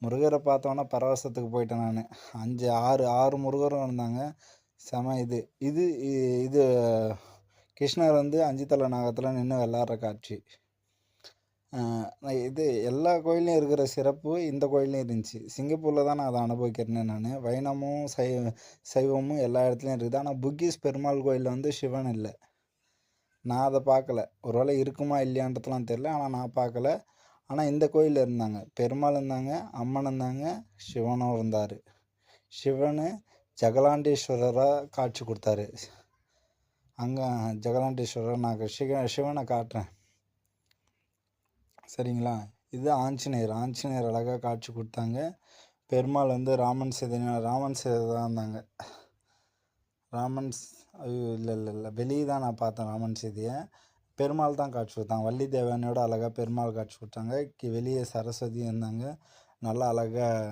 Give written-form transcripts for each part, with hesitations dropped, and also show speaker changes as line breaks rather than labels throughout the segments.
முருகரை பார்த்தோன்னா பரவசத்துக்கு போயிட்டேன் நான். 6 முருகரும் இருந்தாங்க. செம இது. இது இது கிருஷ்ணர் வந்து 5 தலை நாகத்தில் நின்று விளாட்ற காட்சி. இது எல்லா கோயில்லையும் இருக்கிற சிறப்பு இந்த கோயில்லையும் இருந்துச்சு. சிங்கப்பூரில் தான் நான் அதை அனுபவிக்கிறேன்னு நான். வைணவமும் சைவமும் எல்லா இடத்துலையும் இருக்குது. ஆனால் புக்கிஸ் பெருமாள் கோயிலில் வந்து சிவன் இல்லை. நான் அதை பார்க்கல. ஒருவேளை இருக்குமா இல்லையான்றதுலாம் தெரில. ஆனால் நான் பார்க்கல. ஆனால் இந்த கோயிலில் இருந்தாங்க. பெருமாள் இருந்தாங்க, அம்மன் இருந்தாங்க, சிவனும் இருந்தார். சிவன் ஜெகலாண்டேஸ்வரராக காட்சி கொடுத்தாரு. அங்கே ஜெகலாண்டேஸ்வரர் நான் சிவனை காட்டுறேன் சரிங்களா. இது ஆஞ்சநேயர் அழகாக காட்சி கொடுத்தாங்க. பெருமாள் வந்து ராமன் சீதை தான் இருந்தாங்க. இல்லை வெளியே தான் நான் பார்த்தேன் ராமன் சீதையை. பெருமாள் தான் காட்சி கொடுத்தாங்க. வள்ளி தேவனையோட அழகாக பெருமாள் காட்சி கொடுத்தாங்க. வெளியே சரஸ்வதி இருந்தாங்க. நல்லா அழகாக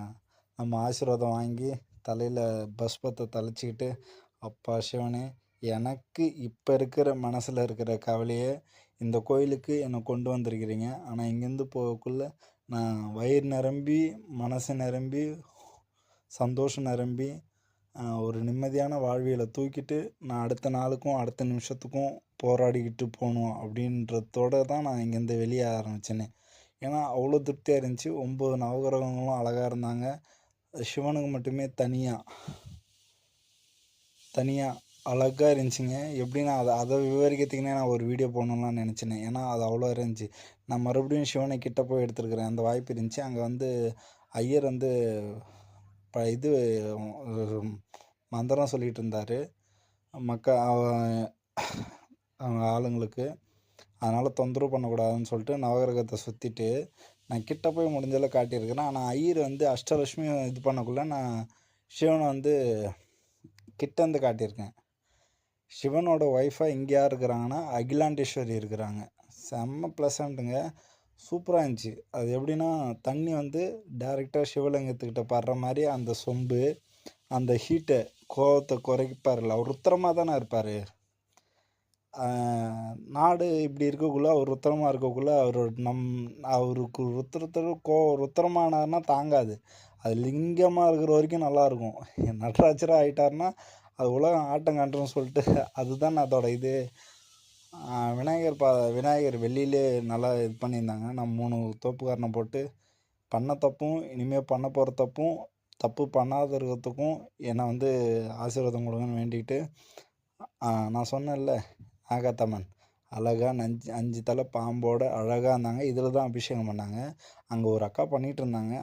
நம்ம ஆசீர்வாதம் வாங்கி தலையில் பஸ்பத்தை தெளிச்சிக்கிட்டு, அப்பா சிவனே, எனக்கு இப்போ இருக்கிற மனசில் இருக்கிற கவலையை இந்த கோயிலுக்கு என்னை கொண்டு வந்திருக்கிறீங்க. ஆனால் இங்கேருந்து போகக்குள்ளே நான் வயிறு நிரம்பி, மனசு நிரம்பி, சந்தோஷம் நிரம்பி, ஒரு நிம்மதியான வாழ்வியலை தூக்கிட்டு நான் அடுத்த நாளுக்கும் அடுத்த நிமிஷத்துக்கும் போராடிக்கிட்டு போகணும் அப்படின்றதோடு தான் நான் இங்கேருந்து வெளியே ஆரம்பித்தேனே. ஏன்னா அவ்வளோ திருப்தியாக இருந்துச்சு. 9 நவகிரகங்களும் அழகாக இருந்தாங்க. சிவனுக்கு மட்டுமே தனியாக அழகாக இருந்துச்சுங்க. எப்படின்னா அதை விவரிக்கிறதுக்குனே நான் ஒரு வீடியோ போடணும்லாம் நினச்சினேன். ஏன்னா அது அவ்வளோ இருந்துச்சு. நான் மறுபடியும் சிவனை கிட்ட போய் எடுத்துருக்கிறேன். அந்த வாய்ப்பு இருந்துச்சு. அங்கே வந்து ஐயர் வந்து இது மந்திரம் சொல்லிகிட்டு இருந்தார் அவங்க ஆளுங்களுக்கு. அதனால் தொந்தரவு பண்ணக்கூடாதுன்னு சொல்லிட்டு நவகிரகத்தை சுற்றிட்டு நான் கிட்ட போய் முடிஞ்சளவு காட்டியிருக்கிறேன். ஆனால் ஐயர் வந்து அஷ்டலட்சுமியும் இது பண்ணக்குள்ளே நான் சிவனை வந்து கிட்டேருந்து காட்டியிருக்கேன். சிவனோட ஒய்ஃபாக இங்கே யார் இருக்கிறாங்கன்னா அகிலாண்டேஸ்வரி இருக்கிறாங்க. செம்ம ப்ளசண்ட்டுங்க. சூப்பராக இருந்துச்சு. அது எப்படின்னா தண்ணி வந்து டைரெக்டாக சிவலிங்கத்துக்கிட்ட படுற மாதிரி அந்த சொம்பு, அந்த ஹீட்டை கோவத்தை குறைப்பார்ல. அவர் ருத்திரமாக தானே இருப்பார். நாடு இப்படி இருக்கக்குள்ளே அவர் ருத்திரமாக இருக்கக்குள்ளே அவருக்கு ருத்திரமானார்னா தாங்காது. அது லிங்கமாக இருக்கிற வரைக்கும் நல்லாயிருக்கும். நடராஜராக ஆகிட்டார்னா அது உலகம் ஆட்டம் காட்டுறோன்னு சொல்லிட்டு அதுதான் அதோட இது. விநாயகர் வெள்ளியிலே நல்லா இது பண்ணியிருந்தாங்க. நான் 3 தோப்புக்காரனை போட்டு பண்ண தப்பும் இனிமேல் பண்ண போகிற தப்பு பண்ணாத இருக்கிறதுக்கும் என்னை வந்து ஆசீர்வாதம் கொடுங்கன்னு வேண்டிக்கிட்டு நான் சொன்னேன்ல நாகாத்தம்மன் அழகாக 5 தலை பாம்போட அழகாக இருந்தாங்க. இதில் தான் அபிஷேகம் பண்ணாங்க. அங்கே ஒரு அக்கா பண்ணிகிட்டு இருந்தாங்க.